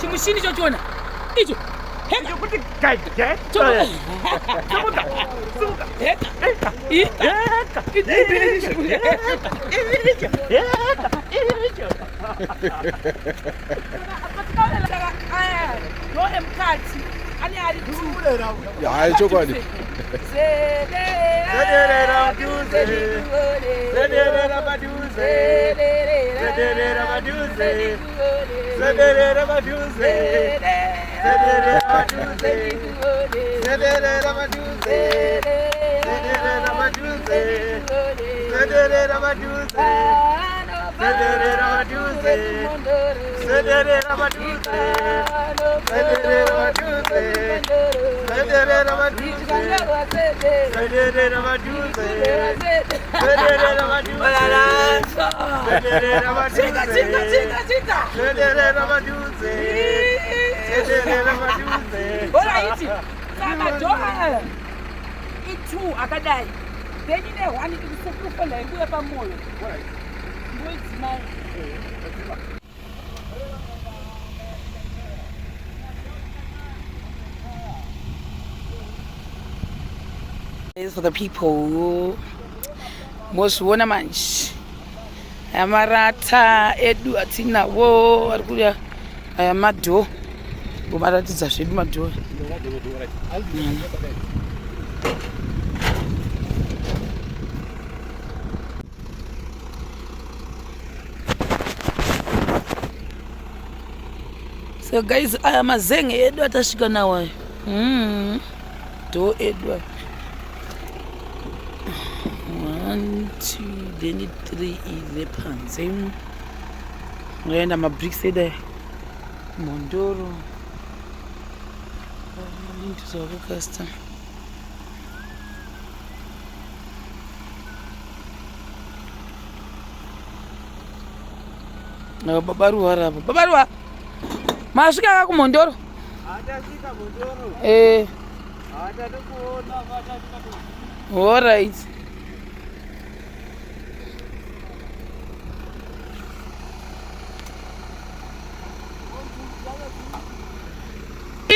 chimushini chochona icho heka kuti gaje chomuka heka no emkhathi ani ali thulera hayi chokwadi zederera baduze zederera baduze zederera baduze zederera baduze zederera baduze zederera baduze zederera baduze zederera baduze zederera baduze zederera baduze zederera baduze zederera baduze zederera baduze zederera baduze zederera baduze zederera baduze zederera baduze Alright, kama doa itu akadai then ine one ikusokufa la ikuya pamoyo ngoizimai is for the people mozviona manje amarata edu atinawo ari kuya aya madho vomaratidza zvedu madho so guys aya mazenge edu atasvika nawo aya dho edu aya 1 2 then 3 ile panze ngoenda mabricks edu aya kuMhondoro into zavo custom babaruwa ravo babaruwa masvika aka kuMhondoro atasvika kuMhondoro atade kuona vatasvika alright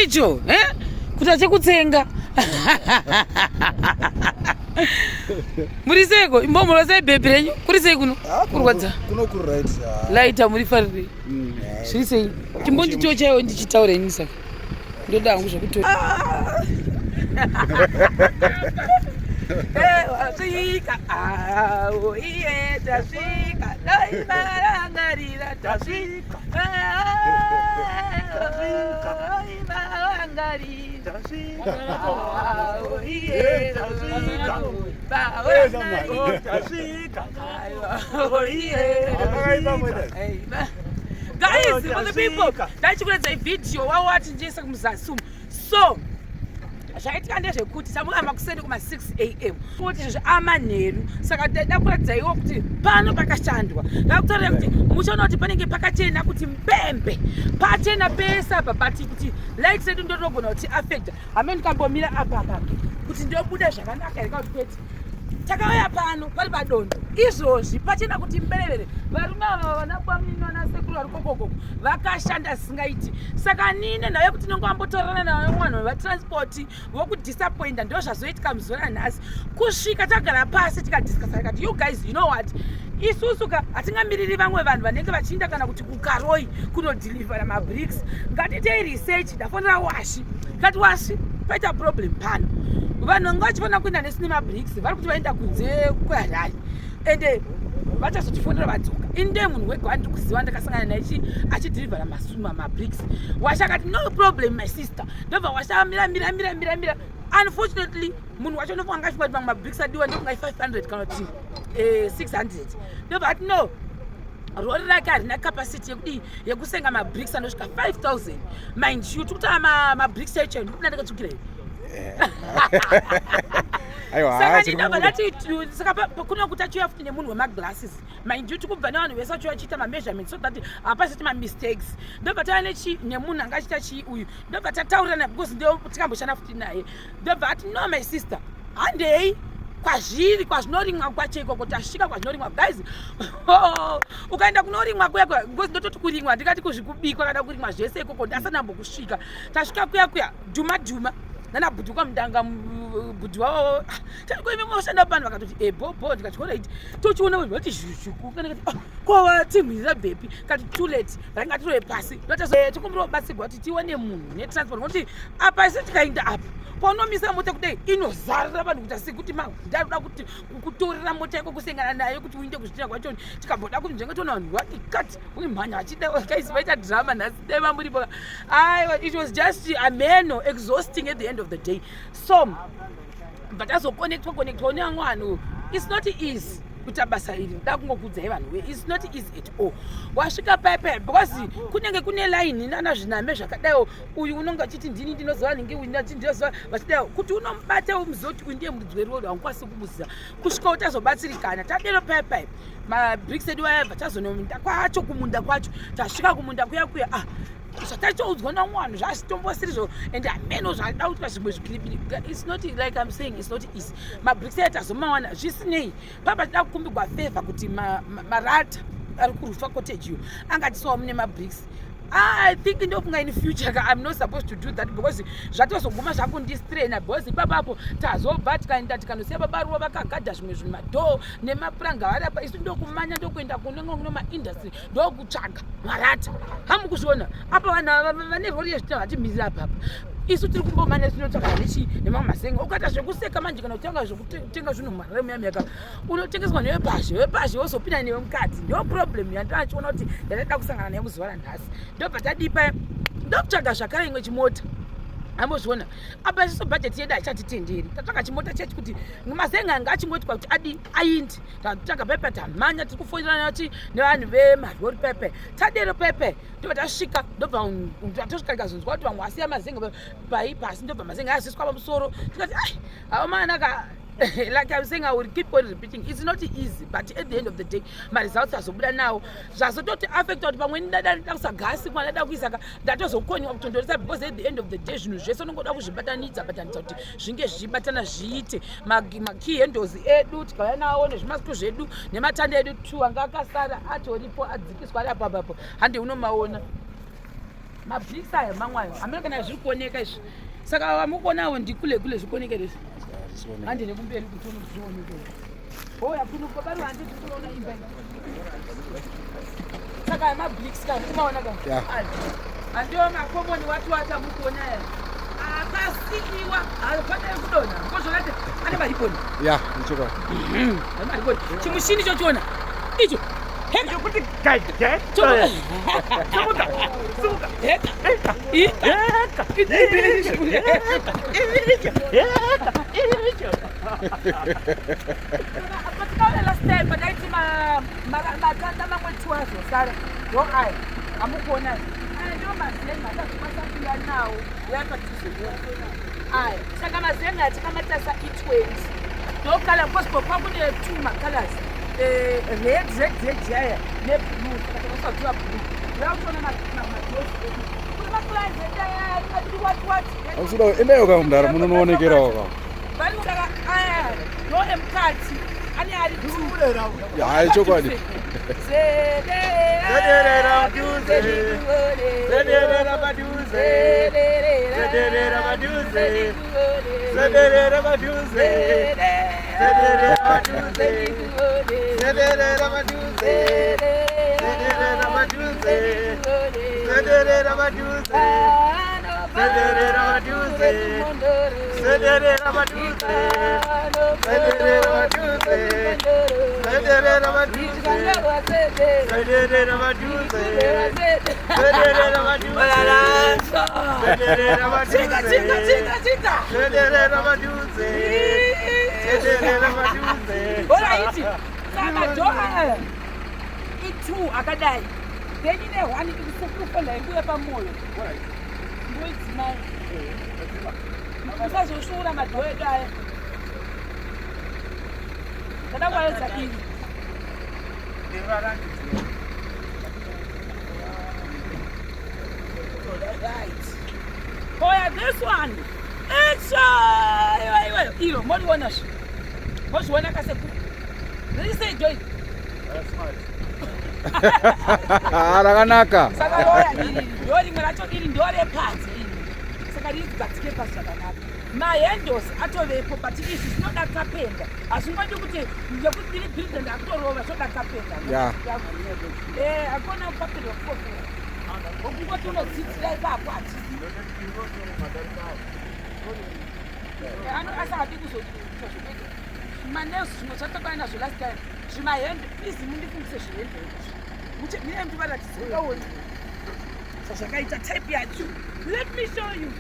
icho kuti achikutsenga muri seko imbomuro sei bhebhi renyu kuri sei kuno kurwadza laita muri farire zviri sei chimbonditiwo chaiwo ndichitaureni saka ndoda hangu zvakuto wasvika awo iye tasvika daimarangarira tasvika guys, for the people ndachikuredza ividhiyo wawati njesa kumuzasi so zvaitika ndezvekuti tamukamba kuseni kuma6 am kuti zvamanheru saka ndakuradza iwo kuti pano pakashandwa ndakutaurira kuti muchaona kuti panenge pakachena kuti mbembe pachena pese apa but kuti light redu ndotogona kuti affecta hamene ndikambomira apa kuti ndobuda zvakanaka here kauti peti takauya pano pari padondo izvozvi pachena kuti mberevere varume ava vanabwamini vanasekuru vari kokokoko vakashanda zisingaiti saka nine nayo kuti nongombotorana nayo mwana wevatranspoti vokudisappointa ndo zvazoitika muzora nhasi kusvika tagara pasi tikadiscasa tikati you guys you know what isusuka hatingamiriri vamwe vanhu vanenge vachiinda kana kuti kukaroi kunodhilivhera mabricks ngatitei research ndafonera washi kati washi paita problem pano vanhu vanga vachifanira kuenda nesine mabricks vari kuti vaenda kunze kuHarare ende vachazotifonera vadzoka inde munhu wega wandiri kuziva ndakasangana naye achidhilivhera mabricks washa akati no problem my sister ndobva washa mira unfortunately munhu wacho ndofunga ngachingati mamwe mabricks adiwa ndofunga 500 kana kuti 600 ndobva ati no rori rake harina capacity yekusenga mabricks anosvika 5000 mind you tikutama mabricks echo ndikuna ndakatsukira saka ndinobva ndati saka kuno kuti achiuya futi nemunhu wemaglasses mind you tikubva nevanhu vese achiuya achiita mameasurements so that hapasiti mamistakes ndobva tava nemunhu anga achiita chii uyu ndobva tataurirana because ndo tikamboshanda futi naye ndobva ati no my sister handei kwazviri kwazvinorimwa kwacheko tasvika kwazvinorimwa guys. Ukaenda kunorimwa kuya because ndototi kurimwa ndikati kuzvikubikwa kana kurimwa zvese ikoko ndasanambo kusvika tasvika kuya dhuma nana bhudhu kwamudanga bhudhu wavo taikoime moshanda pano vakatoti bobo ndikationa iti tochiona vanhu vati zhuku kana kati kwava timhirira bhepi kati tuleti vainga tirove pasi tikumbira kubatsirwa kuti tione munhu netransport nokuti apa isi tikaenda apa paunomisa mota kudai inozarira vanhu kuti asikuti ndaroda kuti kutorera mota yako kusengana nayo kuti uinde kuzvitina kwachoni tikamboda kuti ndengetoona vanhu vati kati uimhanya vachida guys vaita drama nhasi dai vamuripo. It was just ameno exhausting at the end of the day. So but azokonectwa nevamwe vanhu it's not easy kuita basa iri da kungokudzai vanhu it's not easy at all. Wasvika paipai because kunenge kune line nana zviname zvakadaiwo uyu unonga achiti ndini ndinoziva ninge uyu ndinoziva vachidaiwo kuti unomubata umuzoti uyu ndiye mudzi werodo haungakwanisi kumuziva kusvika utazobatsirikana tadero paipai mabricks edu ayabva tazonomunda kwacho kumunda kwacho tasvika kumunda kuya zvatachoudzwa namwanhu zvazvitombosirizvo and ameno zvada kuti pazvimwe zvikiripiri it's not like I'm saying it's not easy. Mabricks edu tazomawana zvisinei papa tida kukumbirwa favor kuti marata ari kurufa cottage iyo angatisawo mune mabricks. I think ndofunga in future I'm not supposed to do that because zvatozoguma zvakundistraina because ipapapo tazobva tikaenda tikanosiya babaruwa vakagadha zvimwe zvimadhoo nemapuranga vari apa isu ndokumanya ndokuenda kuno maindustry ndokutsvaga marata hamukuzviona apa vanhu vane rori yezvita vatimhirira apapa isu tiri kumbomanya tinotsvagana nechi nemamwe mazenga ukata zvekuseka manje kana kutanga zvekutenga zvinhu muharare muyamuyaka unotengeswa nevepazhe wozopinda nevemukadzi ndo problem yandachiona kuti ndanoda kusangana naye muzuva ranhasi ndobva tadipa ndokutsvaga zvakare imwe chimota ambozviona apa isusu bhajeti yedu haichatitenderi tatsvaga chimota chechi kuti mazenga anga achingotwa kuti adi aindi tatsvaga pepe tamanya tiri kufoirana nachi nevanhu vemarori pepe tadero pepe ndobva tasvika ndobva tatosvika tikazonzwa kuti vamwe asiya mazenga pasi ndobva mazenga aziswa pamusoro tikati avamanaka. Like I'm saying, I will keep on repeating. It's not easy, but at the end of the day, my results are so good now. Just don't affect what but when that's a gas, one that was that was going to because at the end of the day, you just don't go to the needs but until Shinge Batana Jite, Maki and those Edu, Kana, on the Masco Jedu, Nematande Edu, and Gakasara, Atoripo, at the Squad Papa, and the Unoma owner. My big side, Mangwa, I'm not going to Zuko Saka Mukona and Dikule Zuko. Andi nekumberi kutono zvione ko oya kuno kwabaru andi tinoona imba saka mabricks ka kumaona ka andi makomoni watu wata mukuona ya akasikiwa alipata kudona ngozolate ane mariponi nichoko ane mariponi chimushini chochona icho Hecho kuti gaje Sumuka last time but I see maganda mamwetuazo sala no ai amukona ndo mazenga takumasapira nawo yakatizwe ai saka mazenga atikamatasa i20 ndokala gospel kwakune two colors red jaya ne blue katosa blue lautona madosi kuna plans daya kati what Ausudo endayo ka mndara munoonekera waka bali utaka no emkati ani ali kulera ya chokwadi Zederera baduze Zederera baduze Zederera baduze Zederera baduze Zederera baduze Zederera baduze Zederera baduze Zederera baduze Zederera baduze Zederera baduze Zederera baduze Zederera baduze Zederera baduze Zederera baduze Zederera baduze Zederera baduze Zederera baduze Alright Saka doa itu akadai then ine one ikufukufola ikuya pamoyo alright ngoithi nayo usazoshura madhoyo aya kada kwaenza ini right oh yeah this one it's iro moli wona mozviona kaseku risei joy rakanaka saka roya iri ndo rimwe racho iri ndo repanze iri saka rizigadzike pasi zvakanaka mahendos atovepo but izvi zvinoda kapenda hazvingodi kuti ngekuti ndiri bhildend akutorova zvoda kapenda akona kapenda wekufofora okungoti unodzidzira ipapo hatisi asingadi kuzoita zvokuita zvimanesi zvimwe zvatakaenda nazvo last time zvimahendo izi mundifungise zvihendo mune mntu varatidzingaoni zvazvakaita type yacho let me show you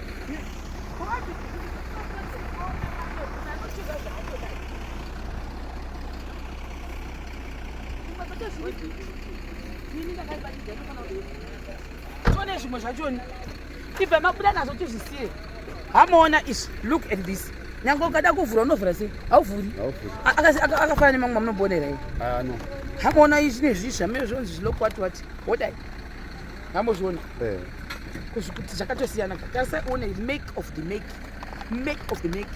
tone zvimwe zvachoni ibva mabuda nazvo tizvisiye hamaona izvi look at this nyange ukada kuvhura unovhura sei hauvhuri akafana nemamwe mamunobonera i hamaona izvi nezvizvamene zvonzi zvilokwatiwati hodai hamozviona kuti zvakatosiyana tarisa one make of the make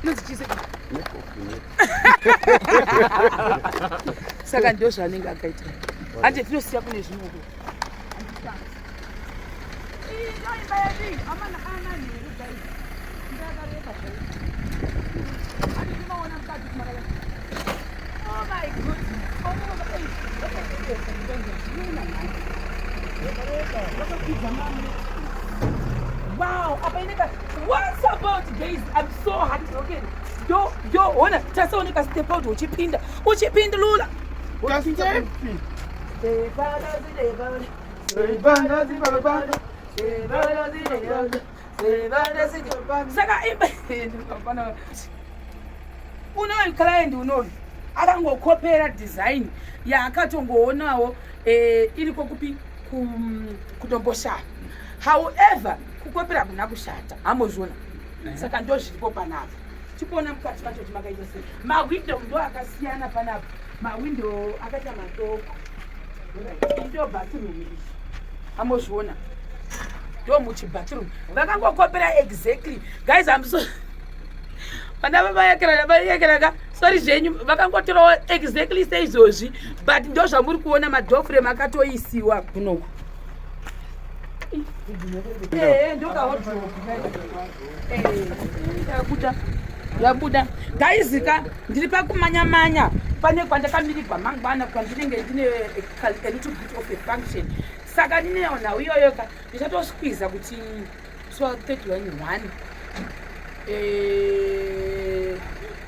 inonzi chise saka ndio zvanenge akaita hande tinosiya kune zvimoko oh my goodness. Wow, what's about guys? I'm so heartbroken. Yo, ona, tasa unika step out uchipinda lula. Saka unoyi client unoyi akangokopera design yaakatongoonawo iriko kupi kutomboshata. However, kukopera kuna kushata hamozviona. Saka ndo zviripo panapa. Tipona mukati macho timakaita sei. Mawindow ndo akasiyana panapa. Mawindow akaita matoko. Ndo bathroom iyi. Hamozviona. Ndo muchibathroom. Vakangokopera exactly. Guys, I'm so Pana vabayekera sorry zvenyu vakangotorawo exactly seizvozvi but ndo zvamuri kuona madhoframe akatoisiwa kunoku. Yabuda gaizika ndiri pakumanya pane kwandakamirirwa mangwana kwandinenge ndine a little bit of a function saka ndineona uyoyoka ndichatosqueeza kuti 12:31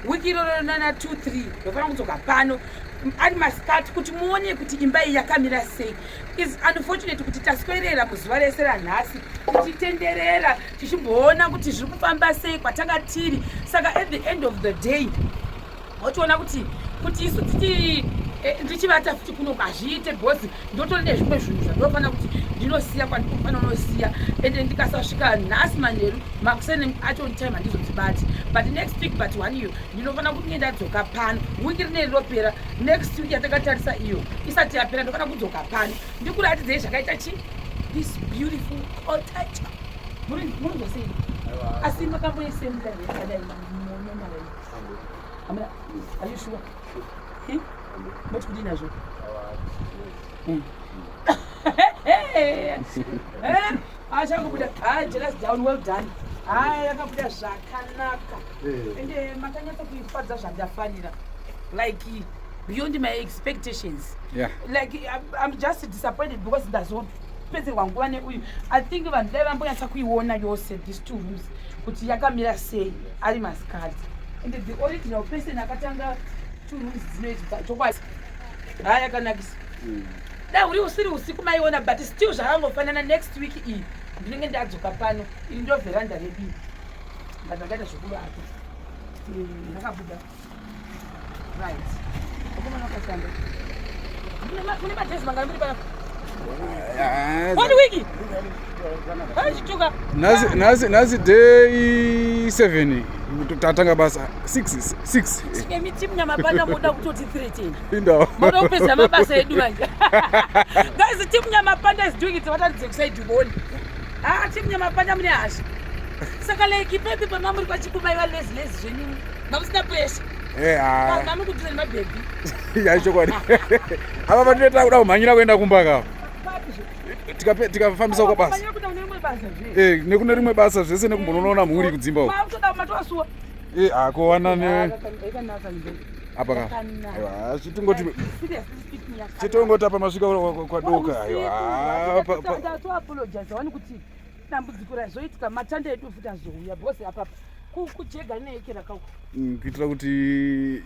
wiki iroro nana 2-3 ndofanira kudzoka pano ari masikati kuti muone kuti imba iyi yakamira sei. Is unfortunate kuti taswerera muzuva rese ranhasi tichitenderera tichimboona kuti zviri kufamba sei kwatanga tiri. Saka at the end of the day wachiona kuti isu ndichivata futi kuno hazviite bhozi ndotori nezvimwe zvinhu zvandinofanira kuti ndinosiya kwandinofanira unosiya ende ndikasasvika nhasi manheru makuseni acho time handizotibati but next week but 1 year ndinofanira kuti ndadzoka pano wiki rine rinopera next week yatakatarisa iyo isati yapera ndofanira kudzoka pano ndikuratidzei zvakaita chi this beautiful cottage munozosei asi makamboisemudai are you sure? What could you do? I shall put a just down well done. I have put a shakanaka. And the Makanyaka father shall funny like beyond my expectations. Yeah. Like I'm just disappointed because that's what I think even there I'm going to say these 2 rooms. But Yakamira say I must card. And the original person akatanga 2 rooms dzinoita tokwazi haya kanakisa da uri usiri usiku maiona but still zvakangofanana next week iyi ndinenge ndadzoka pano ili ndo veranda redu ndakaita zvekuvaka ndakabuda right okomana wakashanda mune madhesi mangana muri panapa one week aichituka nazi day 7 tatanga basa 6 miti munyamapanda moda kutoti 13 indawo moda kupedza mabasa edu manje guys team nyamapanda is doing it vatadze kuside uboni team nyamapanda mune hasha saka like ipepe pamamuri kwachikubaiwa lezi zvenyu mamusina pressure Mami kuti mababy. Ya chokwadi. Ava vanoteta kuda kumhanyira kuenda kumbaka. Tikafambisa kwa basa. Nekune rimwe basa zvese nekumbonoona mhuri kudzimba uko. Akuwana ne apa ka. Aiwa, chitongoti apa masvika kwadoka. Aiwa. To apologize wani kuti dambudziko razoitika matanda edu futa zouya bosi apa kujega neekera kako. Kuitira kuti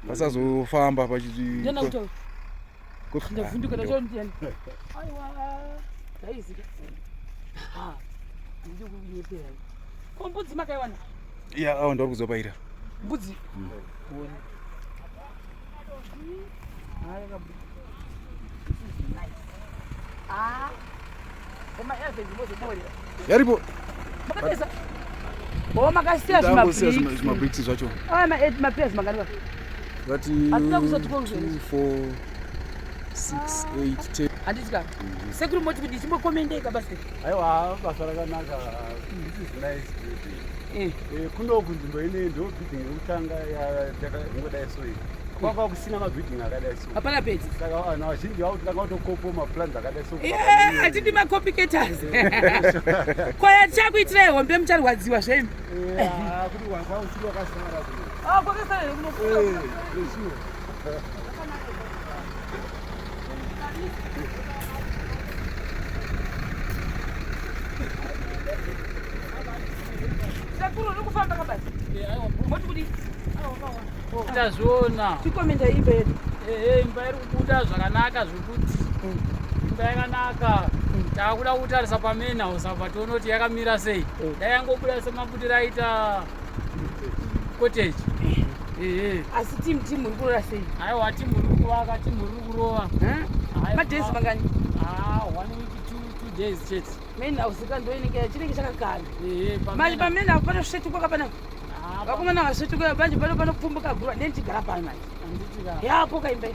vasazofamba pachiti. Ndena kuti ndavhunduka ndachondiani. Aiwa. Daizika. Ndiri kuyepera. Kombudzi makaiwana? Ya, ndiri kuzopaira. Mbudzi. Kuona. Yaripo. Makasiya zvimabricks zvacho. Mapairs makaniwa. Vati 2, 4, 6, 8, 10. Handitika. Sekuru moti kuti chimbokomendeka basi. Aiwa, basa rakanaka. Kuno kunzvimbo ine ndo building yekutanga yatakangodai so iyi. Kwakwa kusina mabuilding akadai so. Hapana peti. Saka vanhu vazhinji vakutanga kutokopo maplans akadai so. Hatidi macomplicators. Koya chakuitira hombe mucharwadziwa zvemi. Kuti wanga usiri wakasamara kuno. Kwakasara kuno. Sekuru ukufamba kabasi. Moti kuti tazviona tikomenda imba yedu. Imba iri kubuda zvakanaka zvekuti imba yakanaka. Takuda kutarisa pamain house apa tonoti yakamira sei. Dai yangobuda semabudira aita cottage. Asi timu uri kurora sei? Aiwa timu iri kuvaka, timu iri kurova. Madays mangani? 1 week 2 days chete. Main house kandoinenge chinenge chakagara. Manje pamain house panosvetuka kapana? Vakomana vasvetuka banje panopfumbuka gura ndendigara pano manje. Yapo kaimba.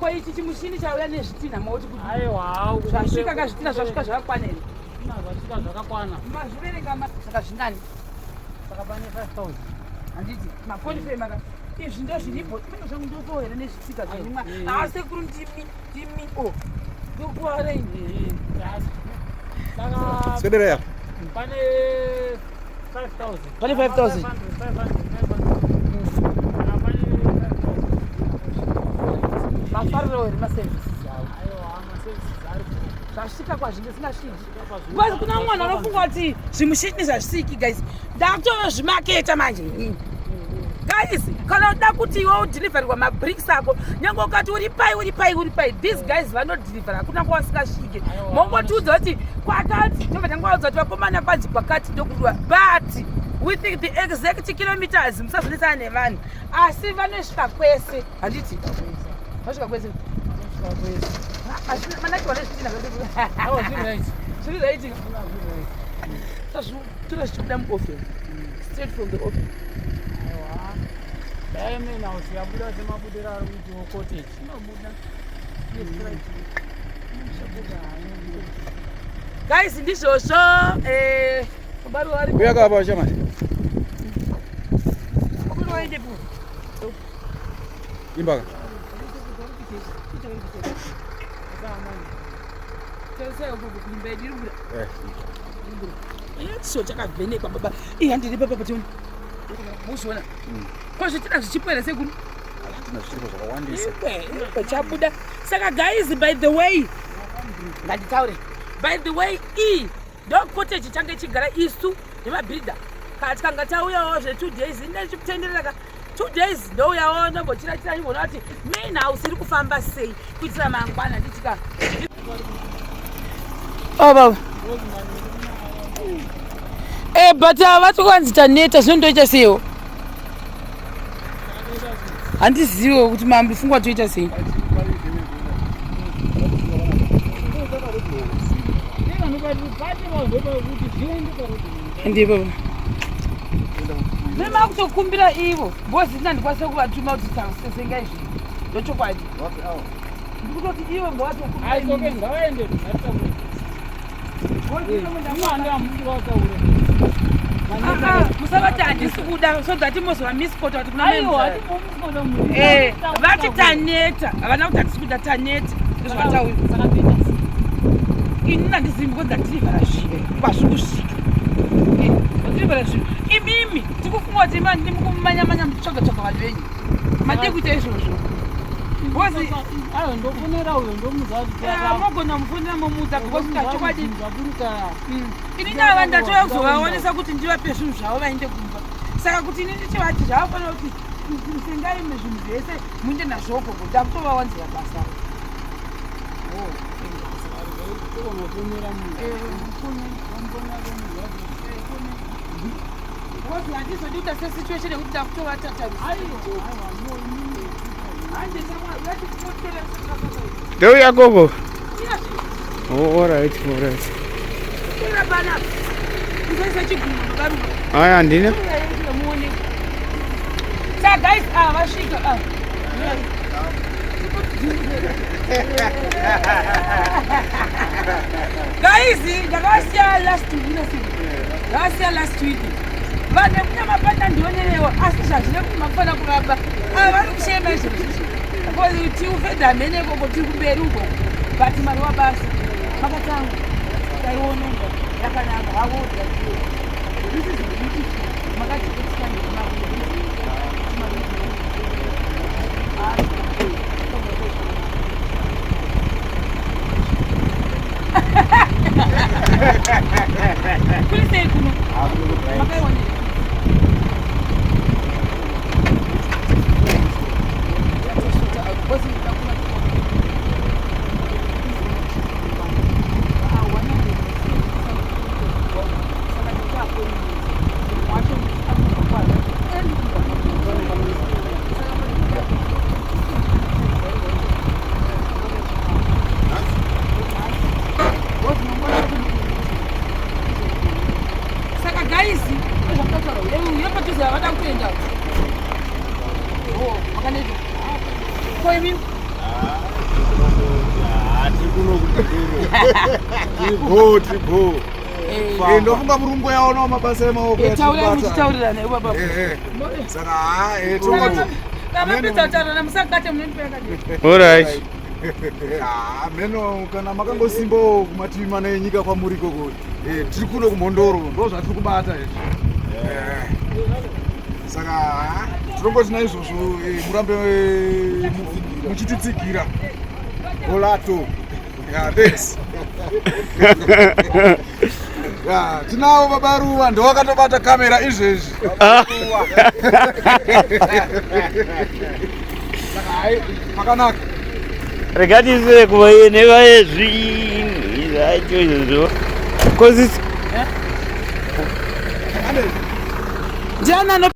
Ko ichi chimushini chauya nezvitina maoti kuti aiwa zvasvika kazvitina zvasvika zvakakwana ere? Zvasvika zvakakwana. Mazviverenga saka zvinani. Saka pane 5,000. Handiti makonifei maka izvi ndo zviripo zvangu ndotohera nezvitika zvaimwa asi kuri ndimi ndokuwara Saka Swedera yapo. pane 5,000. Pane 5,000. Mafariro ere maservices awo. Aiwa maservices ari zvasvika kwazvinge singasviki. Kwazi kuna mwana anofunga kuti zvimushini zvasviki guys. Ndakutozvimaketa manje. Guys, kana uda kuti iwe udeliverirwa mabricks ako, nyange ukati uri pai. These guys vanodeliver hakuna kwasingashike. Mongotiudza kuti kwakati, ndobva tangoudza kuti vakomana panzi kwakati ndokudwa. But with the exact kilometers musazonetsana nevanhu. Asi vanosvika kwese. Handiti. Vasvika kwese. Manaki vanezvitina zviri right. Tora zvichibuda muoffice. Straight from the office. Dai main house yabuda semabudira ari kuitiwo cottage. Inobuda. Guys, ndizvozvo kubari wari Uyakapa chamani. kuri waendepo. Imbaka. So chakavhenekwa baba. Handiri papa patoni. Muziona. Kozvitina zvichipera sekuru. Tinazviro zvakawandisa. Chabuda. Saka guys, by the way, nganditaure. By the way, ndo cottage change chigara isu nemabuilder. Kati kanga tauyawo zve 2 days ndechitenderera 2 days ndouyawo ndombochira ndibona kuti main house iri kufamba sei kuitira mangwana nditika. Baba. But vati kwanzi taneta zvinondoita seiwo. Handiziwo kuti mambo fungwa toita sei. Ndipo. Mema kutokumbira ivo. Bosi ndandikwanisa kuvatuma kuti senga izvi. Ndochokwadi. Ndikutoti ivo ngavatokumbira. Aisoke ngawaende. musavati handisi kuda so that mozova mispota kuti kuna vati taneta havana kuti handisi kuda taneta ndizvatauri ini handizimbi kodza tirivhara zvive kwazviri kusvika tirivhara zvive imimi tikufunga kuti ndimukumanyamanya mutsvaga-tsvaga vanhu venyu madii kuita izvozvo magona mufonera momudza because ini ndava ndatoya kuzovaonesa kuti ndivape zvinhu zvavo vainde kumba saka kuti ini ndichivati zvavafanira kuti sengaime zvinhu zvese muinde nazvogogo ndakutovawanzira basa handizodi kuita sesituation yekuti ndakutovatatarusa Go ya gogo. Oh, all right. Aya ndine. So guys, vashika. Guys, ndakasiya last week. Vane kuna mapata ndionerewa asi zvazvine kuti makufana kurapa vari kushema izvozvo because tiufedha mhene ikoko tiri kumberi ukoko but mari wabasa makatangu taiona yakanaka havodza kuri sei kuno makaione Tribo. Ndofunga murungu yaona mabasa emaoko taurira naye baba saka all right. Meno kana makangosimbawo kumativi mana enyika kwamuri ikoko tiri kuno kuMhondoro ndo zvatiri kubata saka tinongoti naizvozvo murambe muchititsigira olato thanks. Tinawo babaruwa ndo wakatobata kamera izvezvi makanaka regatise kuva nevaezvinhu zvacho izvozvo kozi ndiana